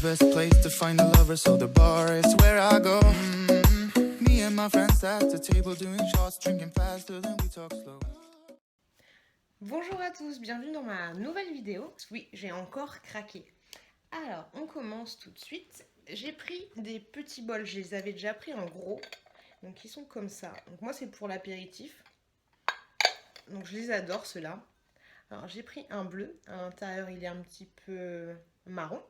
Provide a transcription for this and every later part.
best place to find a lover, so the bar is where I go. Me and my friends at the table doing shots, drinking faster than we talk slow. Bonjour à tous, bienvenue dans ma nouvelle vidéo. Oui, j'ai encore craqué. Alors, on commence tout de suite. J'ai pris des petits bols, je les avais déjà pris en gros. Donc ils sont comme ça. Donc moi c'est pour l'apéritif. Donc je les adore ceux-là. Alors j'ai pris un bleu, à l'intérieur il est un petit peu marron.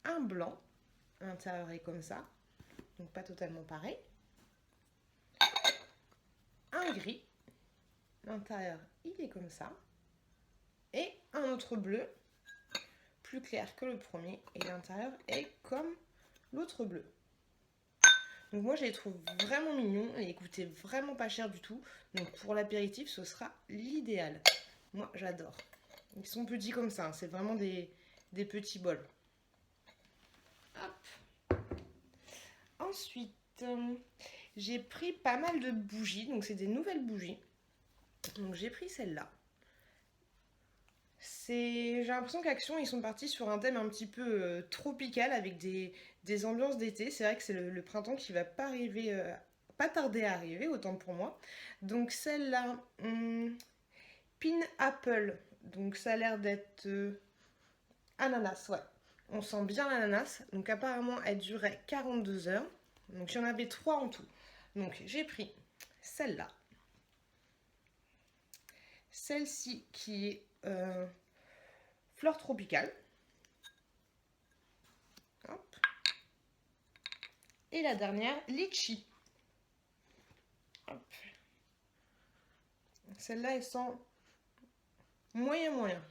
Un blanc, à l'intérieur est comme ça. Donc pas totalement pareil. Un gris, l'intérieur il est comme ça. Et un autre bleu, plus clair que le premier, et l'intérieur est comme l'autre bleu. Donc moi je les trouve vraiment mignons et ils coûtaient vraiment pas cher du tout. Donc pour l'apéritif ce sera l'idéal. Moi j'adore. Ils sont petits comme ça, hein. C'est vraiment des petits bols. Hop. Ensuite j'ai pris pas mal de bougies, donc c'est des nouvelles bougies. Donc j'ai pris celle-là. J'ai l'impression qu'Action, ils sont partis sur un thème un petit peu tropical avec des ambiances d'été. C'est vrai que c'est le printemps qui va pas arriver, pas tarder à arriver, autant pour moi. Donc celle-là, Pineapple. Donc ça a l'air d'être ananas, ouais. On sent bien l'ananas. Donc apparemment, elle durait 42 heures. Donc il y en avait 3 en tout. Donc j'ai pris celle-là. Celle-ci qui est fleur tropicale. Hop. Et la dernière, litchi. Hop. Celle-là, elle sent moyen.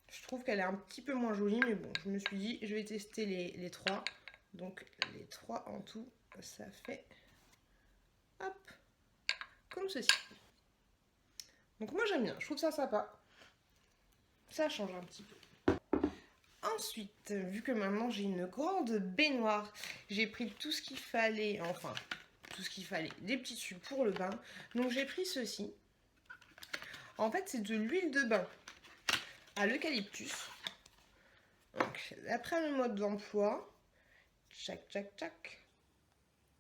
Je trouve qu'elle est un petit peu moins jolie, mais bon, je me suis dit, je vais tester les 3. Donc, les 3 en tout, ça fait, hop, comme ceci. Donc, moi, j'aime bien. Je trouve ça sympa. Ça change un petit peu. Ensuite, vu que maintenant j'ai une grande baignoire, j'ai pris tout ce qu'il fallait, des petits tubes pour le bain. Donc j'ai pris ceci. En fait, c'est de l'huile de bain à l'eucalyptus. Donc, après le mode d'emploi, tchac.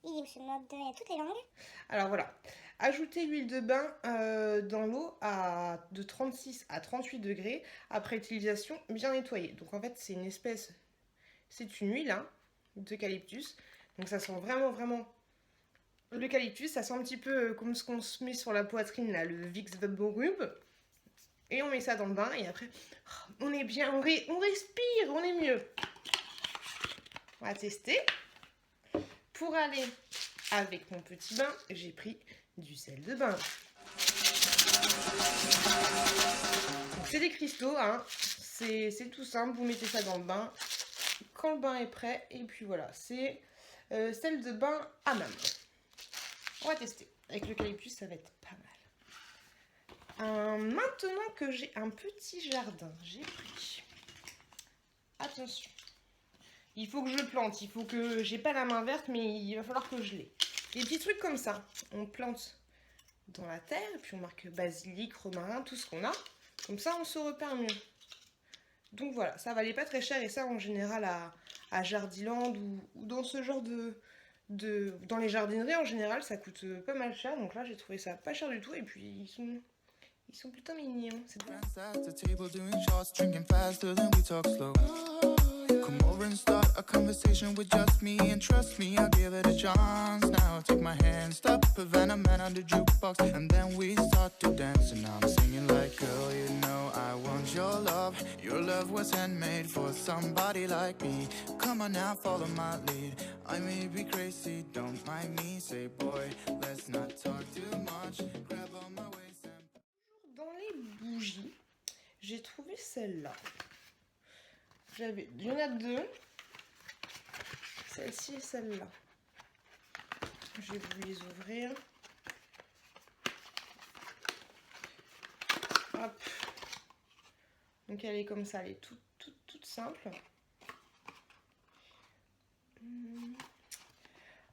Il est où ce mode de... Tout est langue. Alors voilà, ajoutez l'huile de bain dans l'eau de 36 à 38 degrés après utilisation bien nettoyée. Donc en fait c'est une huile hein, d'eucalyptus. Donc ça sent vraiment l'eucalyptus. Ça sent un petit peu comme ce qu'on se met sur la poitrine là, le Vicks Vaporub. Et on met ça dans le bain et après on est bien, on respire, on est mieux. On va tester. Pour aller avec mon petit bain, j'ai pris du sel de bain. C'est des cristaux, hein. C'est tout simple, vous mettez ça dans le bain quand le bain est prêt. Et puis voilà, c'est sel de bain hammam. On va tester. Avec l'eucalyptus, ça va être pas mal. Maintenant que j'ai un petit jardin, j'ai pris... Attention. Il faut que je plante, il faut que... J'ai pas la main verte, mais il va falloir que je l'ai. Des petits trucs comme ça. On plante dans la terre, et puis on marque basilic, romarin, tout ce qu'on a. Comme ça, on se repère mieux. Donc voilà, ça valait pas très cher, et ça, en général, à Jardiland ou dans ce genre dans les jardineries, en général, ça coûte pas mal cher. Donc là, j'ai trouvé ça pas cher du tout, et puis ils sont plutôt mignons. C'est bon. Come over and start a conversation with just me, and trust me, I'll give it a chance. Now take my hand, stop, Havana Man on the jukebox, and then we start to dance. And I'm singing like, girl, you know I want your love. Your love was handmade for somebody like me. Come on now, follow my lead. I may be crazy, don't mind me. Say, boy, let's not talk too much. Grab on my waist and... Dans les bougies, j'ai trouvé celle-là. Il y en a 2. Celle-ci et celle-là. Je vais vous les ouvrir. Hop. Donc elle est comme ça, elle est toute simple.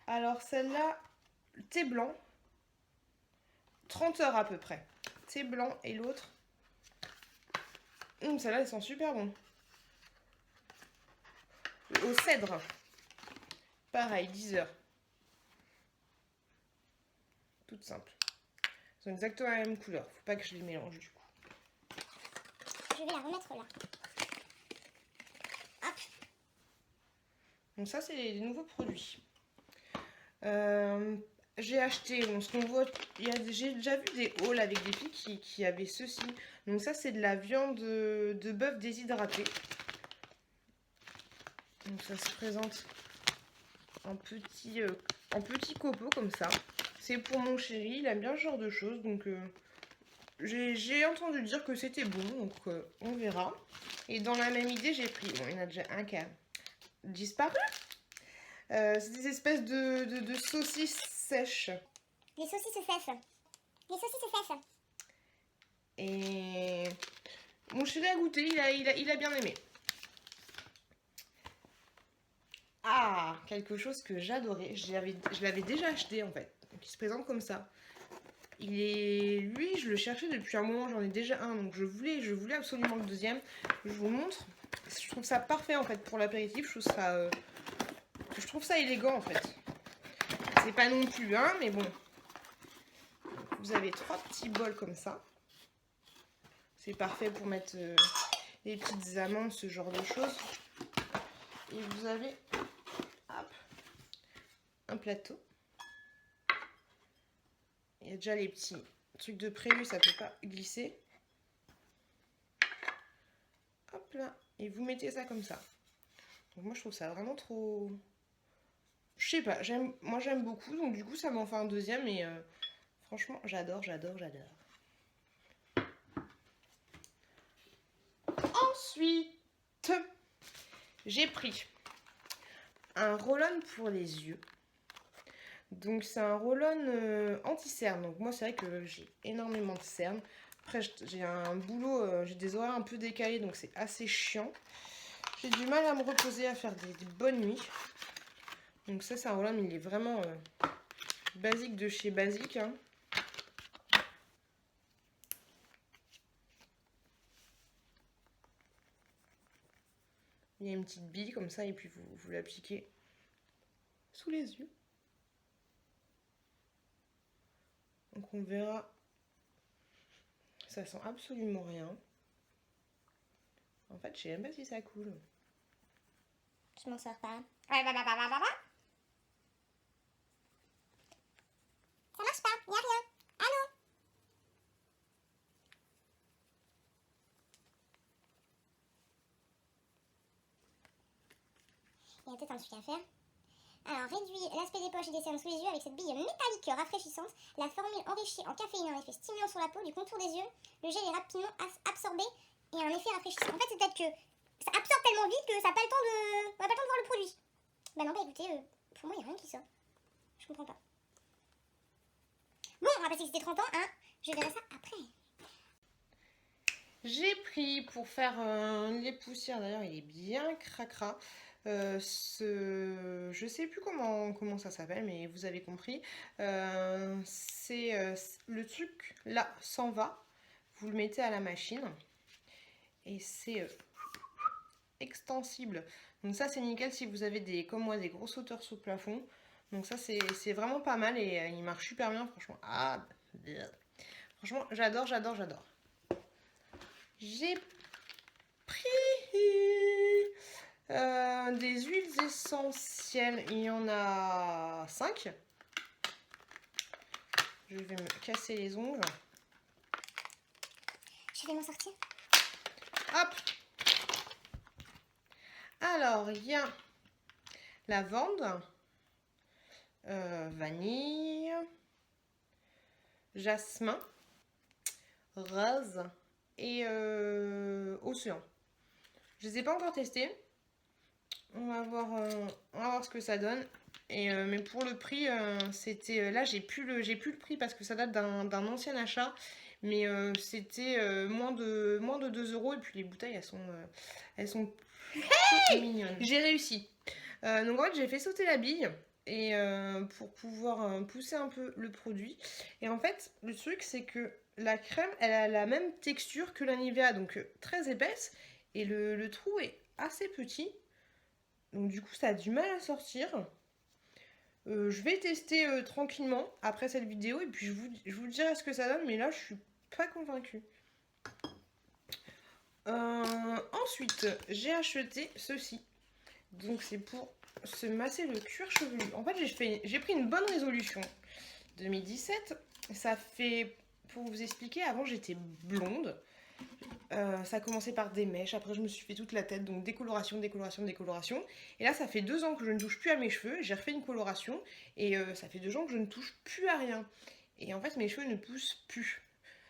Alors celle-là, thé blanc. 30 heures à peu près. Thé blanc et l'autre. Celle-là, elle sent super bon. au cèdre. Pareil, 10 heures. Toutes simples. Elles sont exactement la même couleur. Faut pas que je les mélange du coup. Je vais la remettre là. Hop. Donc ça, c'est les nouveaux produits. J'ai acheté, bon, ce qu'on voit, j'ai déjà vu des hauls avec des filles qui avaient ceci. Donc ça, c'est de la viande de bœuf déshydratée. Donc ça se présente en petit copeaux comme ça. C'est pour mon chéri, il aime bien ce genre de choses. Donc j'ai entendu dire que c'était bon, donc on verra. Et dans la même idée, j'ai pris, bon, il y en a déjà un qui a disparu. C'est des espèces de saucisses sèches. Les saucisses sèches. Les saucisses sèches. Et mon chéri a goûté, il a bien aimé. Ah, quelque chose que j'adorais. Je l'avais déjà acheté en fait. Donc il se présente comme ça. Lui, je le cherchais depuis un moment, j'en ai déjà un. Donc je voulais absolument le deuxième. Je vous montre. Je trouve ça parfait en fait pour l'apéritif. Je trouve ça élégant en fait. C'est pas non plus un, mais bon. Vous avez 3 petits bols comme ça. C'est parfait pour mettre les petites amandes, ce genre de choses. Et vous avez hop, un plateau. Il y a déjà les petits trucs de prévu, ça peut pas glisser. Hop là. Et vous mettez ça comme ça. Donc moi je trouve ça vraiment trop... Je sais pas, moi j'aime beaucoup, donc du coup ça m'en fait un deuxième et franchement j'adore. Ensuite, j'ai pris un roll-on pour les yeux. Donc c'est un roll-on anti-cerne. Donc moi c'est vrai que j'ai énormément de cernes. Après j'ai un boulot, j'ai des horaires un peu décalés, donc c'est assez chiant. J'ai du mal à me reposer, à faire des bonnes nuits. Donc ça c'est un roll-on, il est vraiment basique de chez basique. Hein. Il y a une petite bille comme ça et puis vous l'appliquez sous les yeux. Donc on verra. Ça sent absolument rien. En fait, je sais même pas si ça coule. Je m'en sors pas. Ça marche pas, y a rien. Allô? Il y a peut-être un truc à faire. Alors, réduit l'aspect des poches et des cernes sous les yeux avec cette bille métallique rafraîchissante. La formule enrichie en caféine a un effet stimulant sur la peau du contour des yeux. Le gel est rapidement absorbé et a un effet rafraîchissant. En fait, c'est peut-être que ça absorbe tellement vite que ça n'a pas le temps de... On n'a pas le temps de voir le produit. Bah non, bah écoutez, pour moi, il n'y a rien qui sort. Je comprends pas. Bon, on va passer que c'était 30 ans, hein. Je verrai ça après. J'ai pris pour faire les poussières, d'ailleurs il est bien cracra. Je sais plus comment ça s'appelle, mais vous avez compris. C'est le truc là s'en va. Vous le mettez à la machine et c'est extensible. Donc ça c'est nickel si vous avez comme moi des grosses hauteurs sous le plafond. Donc ça c'est vraiment pas mal et il marche super bien franchement. Ah, franchement j'adore. J'ai pris des huiles essentielles. Il y en a 5. Je vais me casser les ongles. Je vais m'en sortir. Hop. Alors, il y a lavande, vanille, jasmin, rose et océan. Je les ai pas encore testés. On va voir ce que ça donne. Et mais pour le prix, c'était là j'ai plus le prix parce que ça date d'un ancien achat. Mais c'était moins de 2 € et puis les bouteilles elles sont plutôt mignonnes. J'ai réussi. Donc en fait j'ai fait sauter la bille et pour pouvoir pousser un peu le produit. Et en fait le truc c'est que la crème elle a la même texture que la Nivea, donc très épaisse et le trou est assez petit. Donc du coup, ça a du mal à sortir. Je vais tester tranquillement après cette vidéo et puis je vous dirai ce que ça donne, mais là, je suis pas convaincue. Ensuite, j'ai acheté ceci. Donc c'est pour se masser le cuir chevelu. En fait, j'ai pris une bonne résolution. 2017, ça fait, pour vous expliquer, avant j'étais blonde. Ça a commencé par des mèches, après je me suis fait toute la tête, donc décoloration, décoloration, décoloration. Et là, ça fait 2 ans que je ne touche plus à mes cheveux, j'ai refait une coloration, et ça fait 2 ans que je ne touche plus à rien. Et en fait, mes cheveux ne poussent plus.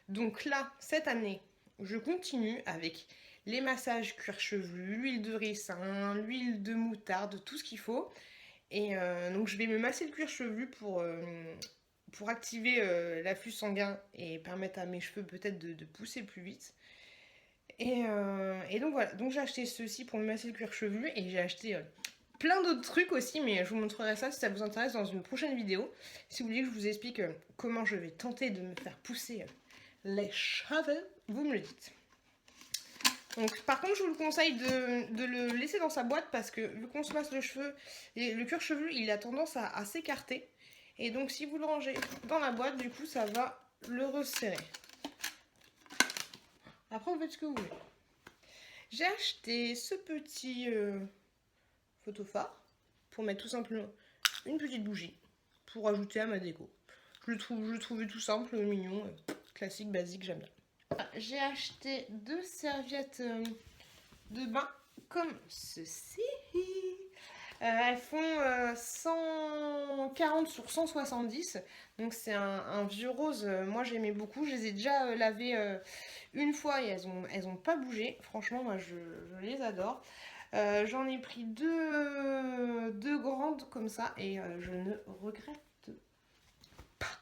Donc là, cette année, je continue avec les massages cuir chevelu, l'huile de ricin, l'huile de moutarde, tout ce qu'il faut. Et donc je vais me masser le cuir chevelu pour activer l'afflux sanguin et permettre à mes cheveux peut-être de pousser plus vite. Et donc voilà, donc j'ai acheté ceci pour me masser le cuir chevelu et j'ai acheté plein d'autres trucs aussi, mais je vous montrerai ça si ça vous intéresse dans une prochaine vidéo. Si vous voulez que je vous explique comment je vais tenter de me faire pousser les cheveux, vous me le dites. Donc par contre je vous le conseille de le laisser dans sa boîte parce que vu qu'on se masse le cheveu, le cuir chevelu il a tendance à s'écarter. Et donc si vous le rangez dans la boîte, du coup ça va le resserrer. Après vous faites ce que vous voulez. J'ai acheté ce petit photophare pour mettre tout simplement une petite bougie pour ajouter à ma déco. Je le trouvais tout simple, mignon, classique, basique, j'aime bien. J'ai acheté 2 serviettes de bain comme ceci. Elles font 140 sur 170. Donc c'est un vieux rose. Moi j'aimais beaucoup. Je les ai déjà lavées une fois et elles ont pas bougé. Franchement moi je les adore. J'en ai pris deux grandes comme ça et je ne regrette pas.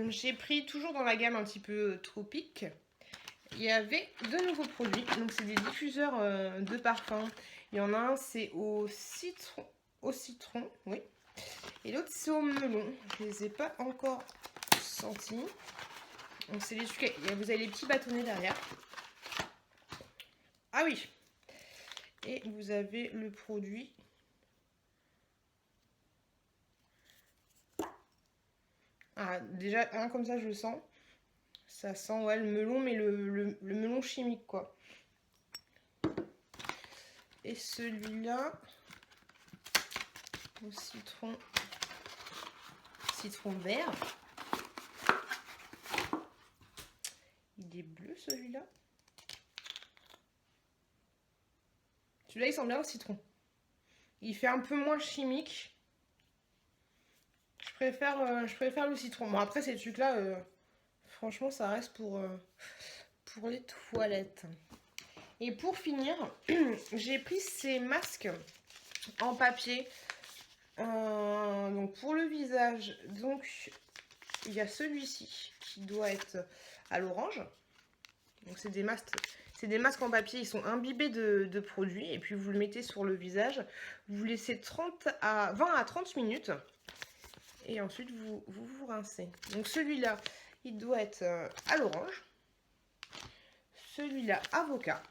J'ai pris toujours dans la gamme un petit peu tropique. Il y avait de nouveaux produits, donc c'est des diffuseurs de parfum. Il y en a un, c'est au citron, oui. Et l'autre, c'est au melon. Je ne les ai pas encore sentis. Donc c'est les sucres. Vous avez les petits bâtonnets derrière. Ah oui. Et vous avez le produit. Ah, déjà, un comme ça, je le sens. Ça sent ouais, le melon, mais le melon chimique, quoi. Et celui-là, au citron vert. Il est bleu, celui-là. Celui-là, il sent bien au citron. Il fait un peu moins chimique. Je préfère le citron. Bon, après, ces trucs-là... franchement, ça reste pour les toilettes. Et pour finir, j'ai pris ces masques en papier. Donc pour le visage, donc il y a celui-ci qui doit être à l'orange. Donc c'est des masques en papier, ils sont imbibés de produits. Et puis vous le mettez sur le visage. Vous laissez 20 à 30 minutes. Et ensuite vous rincez. Donc celui-là, il doit être à l'orange. Celui-là, avocat.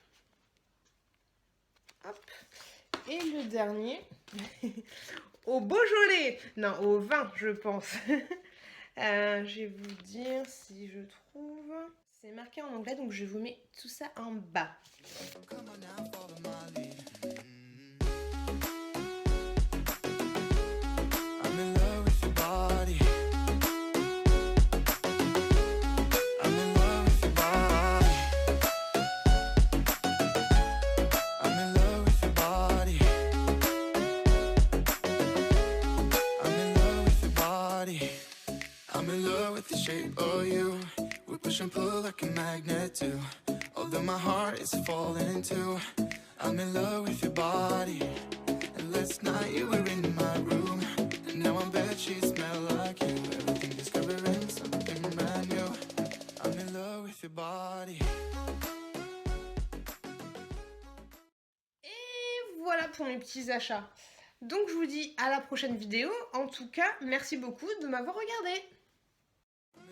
Hop. Et le dernier, au Beaujolais. Non, au vin, je pense. Je vais vous dire si je trouve. C'est marqué en anglais, donc je vous mets tout ça en bas. And pull like a magnet too. Although my heart is falling in two, I'm in love with your body. And last night you were in my room, and now I'm bed sheets smell like you. Everything discovering something brand new. I'm in love with your body. Et voilà pour mes petits achats. Donc je vous dis à la prochaine vidéo. En tout cas, merci beaucoup de m'avoir regardé. I'm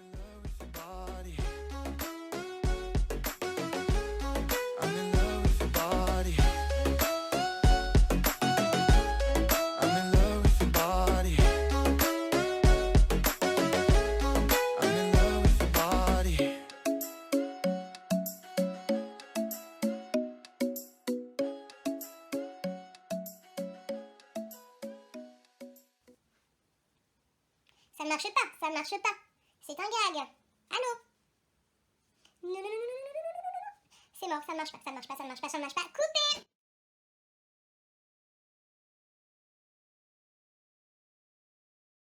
in love with your body. Ça ne marche pas, ça ne marche pas. C'est un gag. Allô? Non, non, non, non, non, non, non, non, non. C'est mort, ça ne marche pas, ça ne marche pas, ça ne marche pas, ça ne marche pas. Coupez!